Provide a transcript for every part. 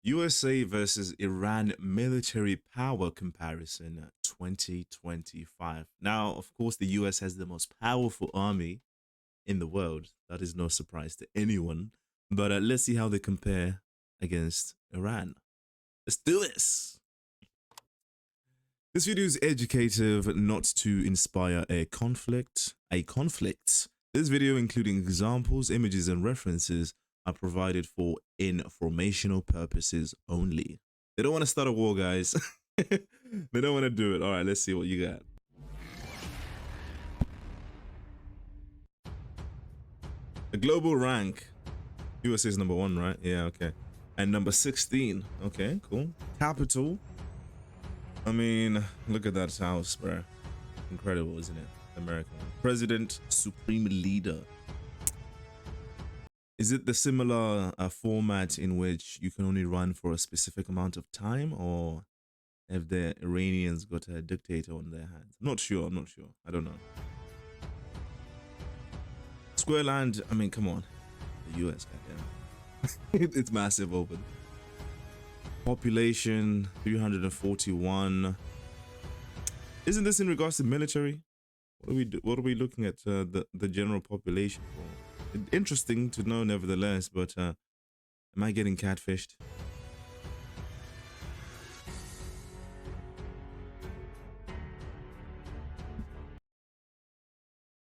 USA versus Iran military power comparison 2025. Now, of course, the US has the most powerful army in the world. That is no surprise to anyone. But let's see how they compare against Iran. Let's do this. This video is educative, not to inspire a conflict. This video, including examples, images, and references, are provided for informational purposes only. They don't want to start a war, guys. They don't want to do it. All right, let's see what you got. The global rank. USA is number 1, right? Yeah, okay. And number 16. Okay, cool. Capital. I mean, look at that house, bro. Incredible, isn't it? American. President, supreme leader. Is it the similar format in which you can only run for a specific amount of time, or have the Iranians got a dictator on their hands? I'm not sure. I'm not sure. I don't know. Square land. I mean, come on. The US, goddamn. It's massive over there. Population 341. Isn't this in regards to military? What are we looking at the general population for? Interesting to know, nevertheless. But am I getting catfished?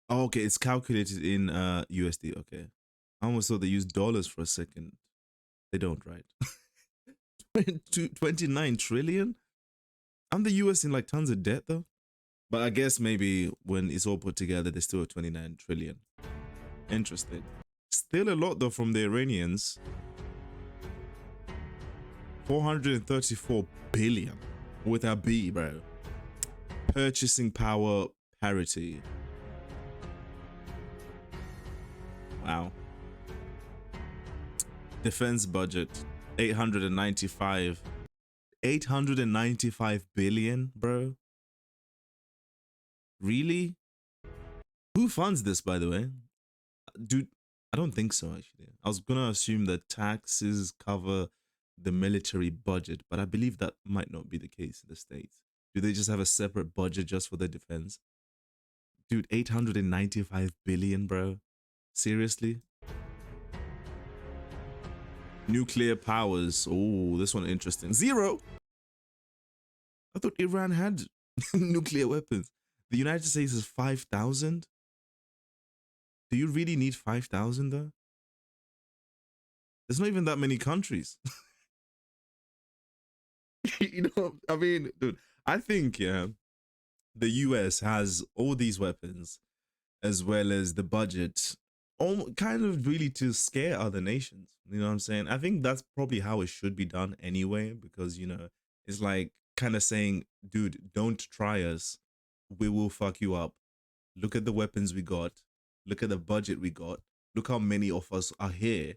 Oh, okay, it's calculated in USD. Okay, I almost thought they used dollars for a second. They don't, right? 29 trillion. I'm the US in like tons of debt though. But I guess maybe when it's all put together, they still have 29 trillion. Interesting. Still a lot though from the Iranians. 434 billion with a B, bro. Purchasing power parity. Wow. Defense budget 895 billion, bro. Really? Who funds this, by the way? Dude, I don't think so, actually. I was gonna assume that taxes cover the military budget, but I believe that might not be the case in the States. Do they just have a separate budget just for their defense? Dude, 895 billion, bro. Seriously? Nuclear powers. Oh, this one interesting. 0. I thought Iran had nuclear weapons. The United States is 5,000. Do you really need 5,000 though? There's not even that many countries. You know, I mean, dude, I think, yeah, the US has all these weapons as well as the budget, kind of really to scare other nations. You know what I'm saying? I think that's probably how it should be done anyway, because, you know, it's like kind of saying, dude, don't try us. We will fuck you up. Look at the weapons we got. Look at the budget we got. Look how many of us are here.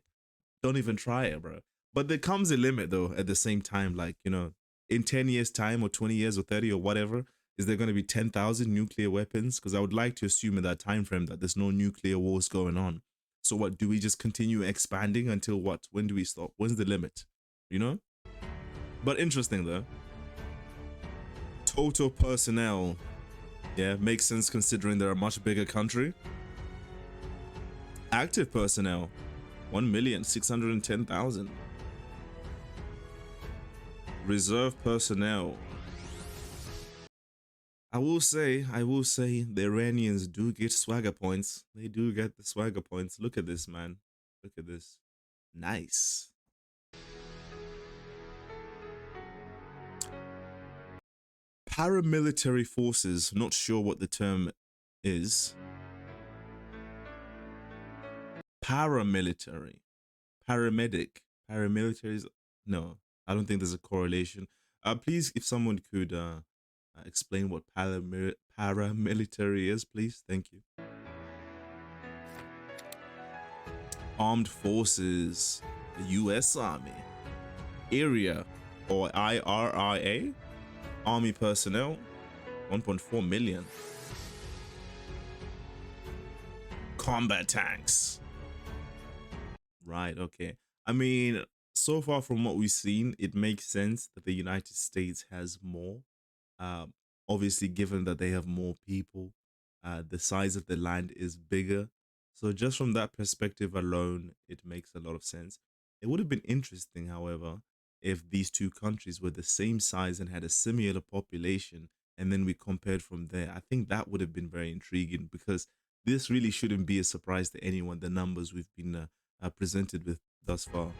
Don't even try it, bro. But there comes a limit, though, at the same time. Like, you know, in 10 years' time or 20 years or 30 or whatever, is there going to be 10,000 nuclear weapons? Because I would like to assume in that time frame that there's no nuclear wars going on. So what, do we just continue expanding until what? When do we stop? When's the limit? You know? But interesting, though. Total personnel. Yeah, makes sense considering they're a much bigger country. Active personnel, 1,610,000. Reserve personnel. I will say, the Iranians do get swagger points. They do get the swagger points. Look at this, man. Look at this. Nice. Paramilitary forces. Not sure what the term is. Paramilitary. Paramedic. Paramilitaries. No, I don't think there's a correlation. Please, if someone could explain what paramilitary is, please. Thank you. Armed Forces. The U.S. Army. Area, or IRIA. Army personnel. 1.4 million. Combat tanks. Right, okay. I mean, So far from what we've seen, it makes sense that the United States has more. Um, Obviously, given that they have more people, the size of the land is bigger. So just from that perspective alone, it makes a lot of sense. It would have been interesting, however, if these two countries were the same size and had a similar population, and then we compared from there. I think that would have been very intriguing because this really shouldn't be a surprise to anyone, the numbers we've been presented with thus far.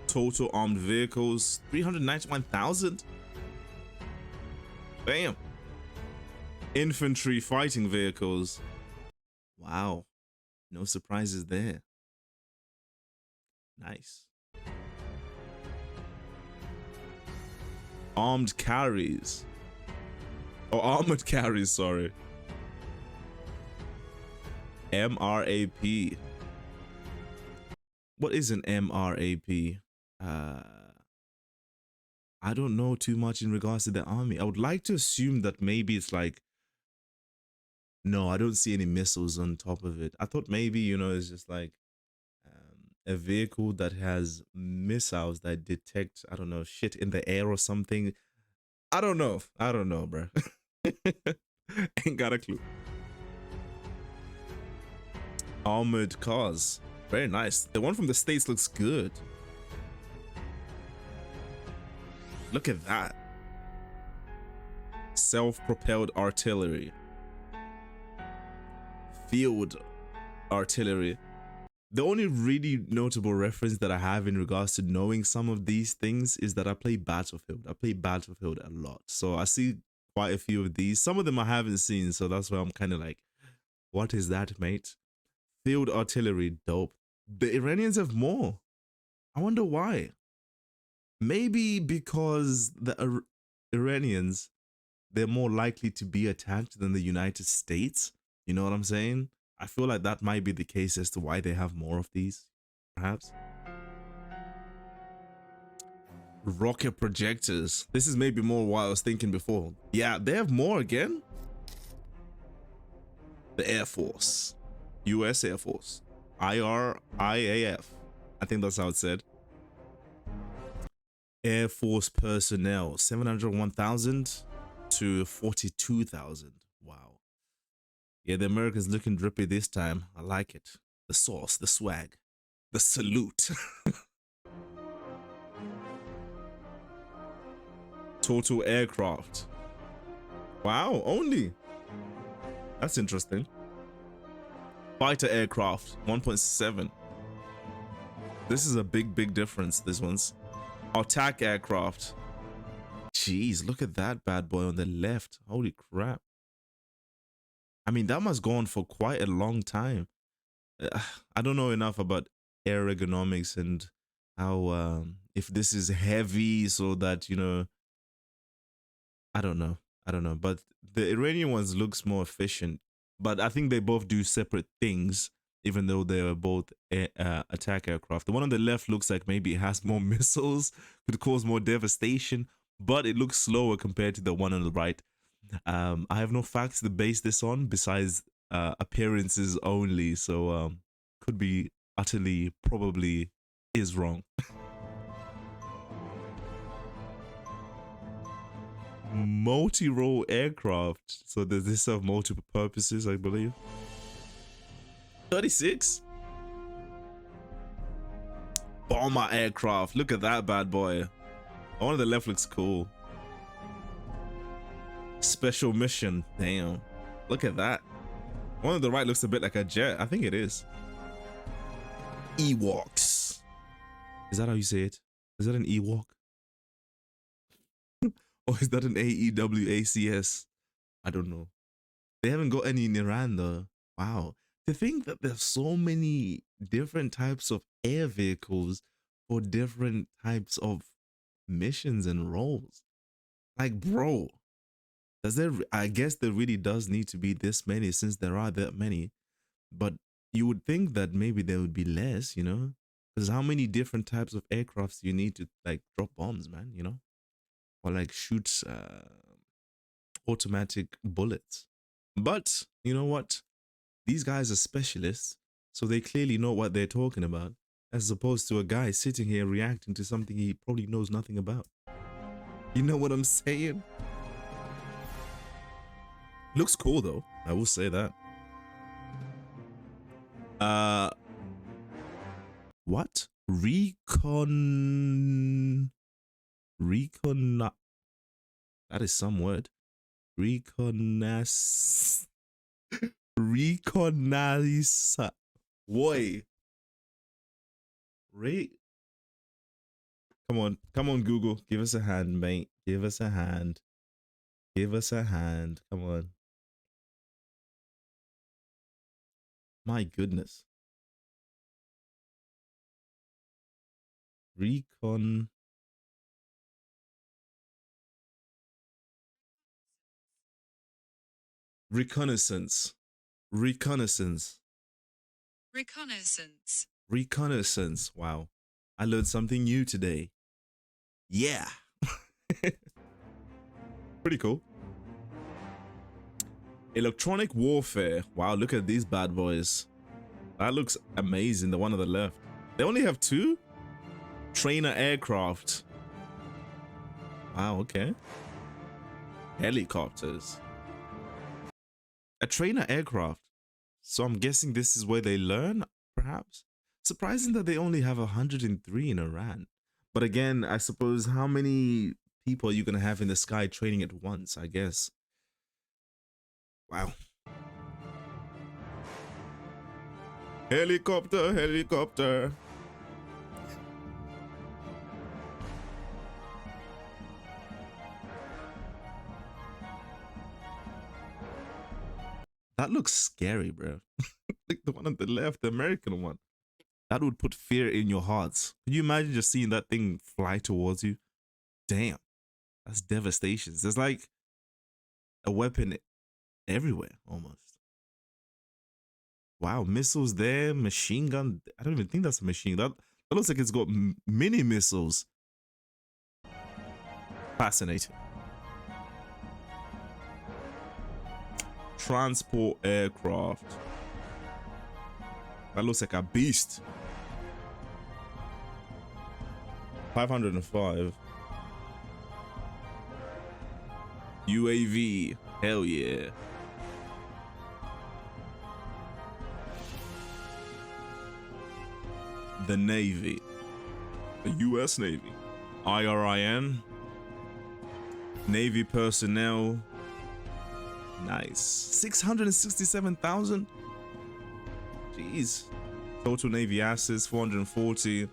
Total armed vehicles 391,000. Bam. Infantry fighting vehicles. Wow. No surprises there. Nice. Armed carries. Oh, armored carries, sorry. MRAP. What is an MRAP? I don't know too much in regards to the army. I would like to assume that maybe it's like, no, I don't see any missiles on top of it. I thought maybe, it's just like a vehicle that has missiles that detect, I don't know, shit in the air or something. I don't know. I don't know, bro. Ain't got a clue. Armored cars. Very nice. The one from the States looks good. Look at that. Self-propelled artillery. Field artillery. The only really notable reference that I have in regards to knowing some of these things is that I play Battlefield. I play Battlefield a lot. So I see quite a few of these. Some of them I haven't seen. So that's why I'm kind of like, what is that, mate? Field artillery, dope. The Iranians have more. I wonder why. Maybe because the Iranians, they're more likely to be attacked than the United States. You know what I'm saying? I feel like that might be the case as to why they have more of these, perhaps. Rocket projectors. This is maybe more what I was thinking before. Yeah, they have more again. The Air Force. US Air Force. IRIAF. I think that's how it's said. Air Force personnel. 701,000 to 42,000. Wow. Yeah, the Americans looking drippy this time. I like it. The sauce, the swag, the salute. Total aircraft. Wow, only. That's interesting. Fighter aircraft, 1.7. This is a big difference, this one's. Attack aircraft. Jeez, look at that bad boy on the left. Holy crap. I mean, that must go on for quite a long time. I don't know enough about ergonomics and how, if this is heavy so that, I don't know. I don't know. But the Iranian ones looks more efficient. But I think they both do separate things, even though they're both attack aircraft. The one on the left looks like maybe it has more missiles, could cause more devastation, but it looks slower compared to the one on the right. I have no facts to base this on besides appearances only, so could be utterly probably is wrong. Multi-role aircraft. So does this have multiple purposes, I believe? 36? Bomber aircraft. Look at that bad boy. The one on the left looks cool. Special mission. Damn. Look at that. One on the right looks a bit like a jet. I think it is. Ewoks. Is that how you say it? Is that an Ewok? Or is that an AEWACS? I don't know. They haven't got any in Iran though. Wow. To think that there's so many different types of air vehicles for different types of missions and roles. Like, bro, does there, I guess there really does need to be this many since there are that many. But you would think that maybe there would be less, Because how many different types of aircrafts do you need to like drop bombs, man, Or like shoot automatic bullets. But you know what? These guys are specialists, So they clearly know what they're talking about, as opposed to a guy sitting here reacting to something he probably knows nothing about. You know what I'm saying? Looks cool though, I will say that. What? Recon that is some word. Recognize. Boy. Come on, Google. Give us a hand, mate. Give us a hand. Give us a hand. Come on. My goodness. Reconnaissance. Reconnaissance. Reconnaissance. Reconnaissance. Wow. I learned something new today. Yeah. Pretty cool. Electronic warfare. Wow, look at these bad boys. That looks amazing, the one on the left. They only have 2? Trainer aircraft. Wow, okay. Helicopters. A trainer aircraft. So I'm guessing this is where they learn, perhaps? Surprising that they only have 103 in Iran. But again, I suppose how many people are you going to have in the sky training at once, I guess. Wow. Helicopter, helicopter. That looks scary, bro. Like the one on the left, the American one. That would put fear in your hearts. Can you imagine just seeing that thing fly towards you? Damn. That's devastation. There's like a weapon everywhere, almost. Wow, missiles there, machine gun. I don't even think that's a machine. That looks like it's got mini missiles. Fascinating. Transport aircraft. That looks like a beast. 505. UAV. Hell yeah. The Navy. The US Navy. IRIN. Navy personnel. Nice. 667,000. Jeez. Total Navy assets 440.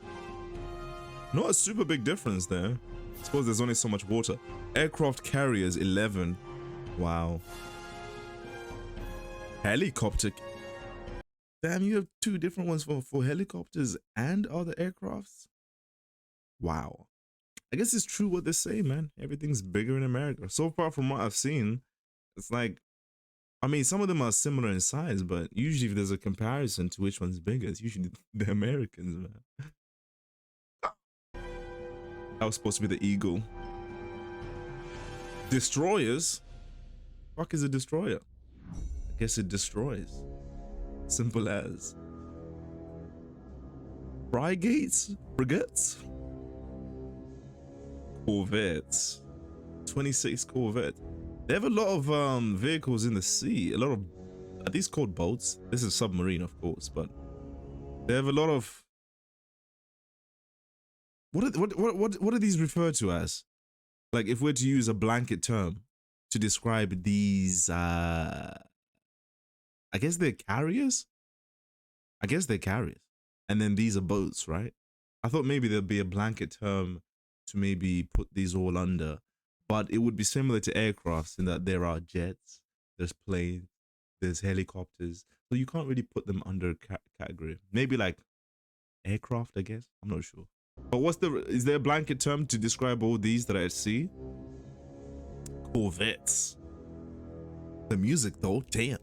Not a super big difference there. I suppose there's only so much water. Aircraft carriers 11. Wow. Helicopter. Damn, you have 2 different ones for helicopters and other aircrafts. Wow. I guess it's true what they say, man. Everything's bigger in America. So far from what I've seen, it's like, I mean, some of them are similar in size, but usually if there's a comparison to which one's bigger, it's usually the Americans, man. That was supposed to be the Eagle. Destroyers? Fuck is a destroyer? I guess it destroys. Simple as. Frigates? Frigates? Corvettes. 26 Corvettes. They have a lot of vehicles in the sea. A lot of, are these called boats? This is submarine, of course, but they have a lot of. What are these referred to as? Like, if we're to use a blanket term to describe these, I guess they're carriers. I guess they're carriers, and then these are boats, right? I thought maybe there'd be a blanket term to maybe put these all under. But it would be similar to aircrafts in that there are jets, there's planes, there's helicopters. So you can't really put them under category. Maybe like aircraft, I guess. I'm not sure. But is there a blanket term to describe all these that I see? Corvettes. The music though, damn.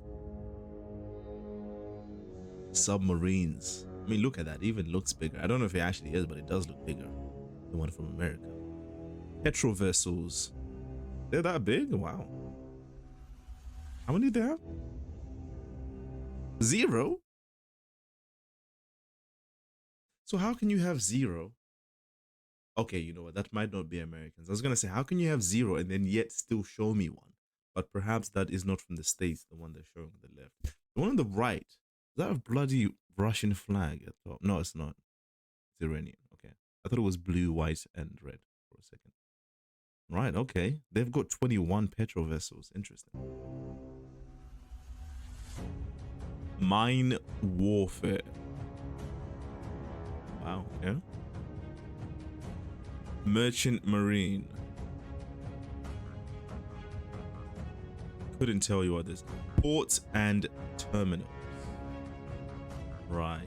Submarines. I mean, look at that. It even looks bigger. I don't know if it actually is, but it does look bigger. The one from America. Petrol vessels. They're that big? Wow. How many do they have? 0? So how can you have zero? Okay, you know what? That might not be Americans. I was gonna say, how can you have zero and then yet still show me one? But perhaps that is not from the States, the one they're showing on the left. The one on the right, is that a bloody Russian flag at the top? No, it's not. It's Iranian. Okay. I thought it was blue, white, and red for a second. Right, okay. They've got 21 petrol vessels. Interesting. Mine warfare. Wow, okay. Merchant marine. Couldn't tell you what this. Ports and terminals. Right.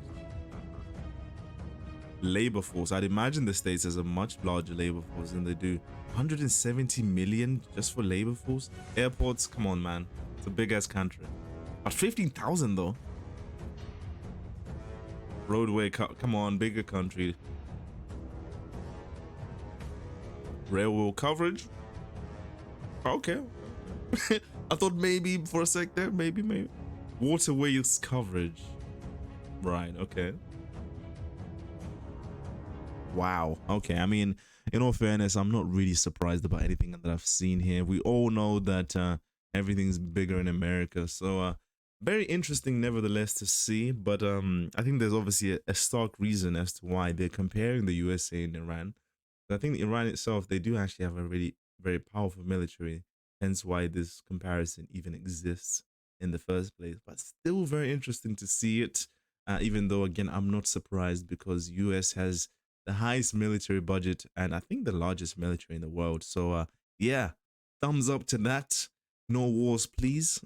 Labor force. I'd imagine the States has a much larger labor force than they do. 170 million just for labor force? Airports, come on, man. It's a big ass country. But 15,000 though. Roadway, come on, bigger country. Railway coverage? Okay. I thought maybe for a sec there, maybe. Waterways coverage. Right, okay. Wow. Okay. I mean, in all fairness, I'm not really surprised about anything that I've seen here. We all know that everything's bigger in America. So very interesting nevertheless to see. But I think there's obviously a stark reason as to why they're comparing the USA and Iran. I think Iran itself, they do actually have a really very powerful military, hence why this comparison even exists in the first place. But still very interesting to see it, even though again I'm not surprised because US has the highest military budget and I think the largest military in the world. So yeah, thumbs up to that. No wars, please.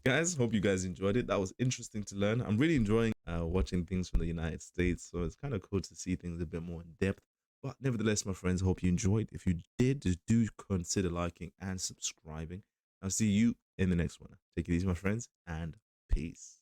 Guys, hope you guys enjoyed it. That was interesting to learn. I'm really enjoying watching things from the United States, so it's kind of cool to see things a bit more in depth. But nevertheless, my friends, hope you enjoyed. If you did, just do consider liking and subscribing. I'll see you in the next one. Take it easy, my friends, and peace.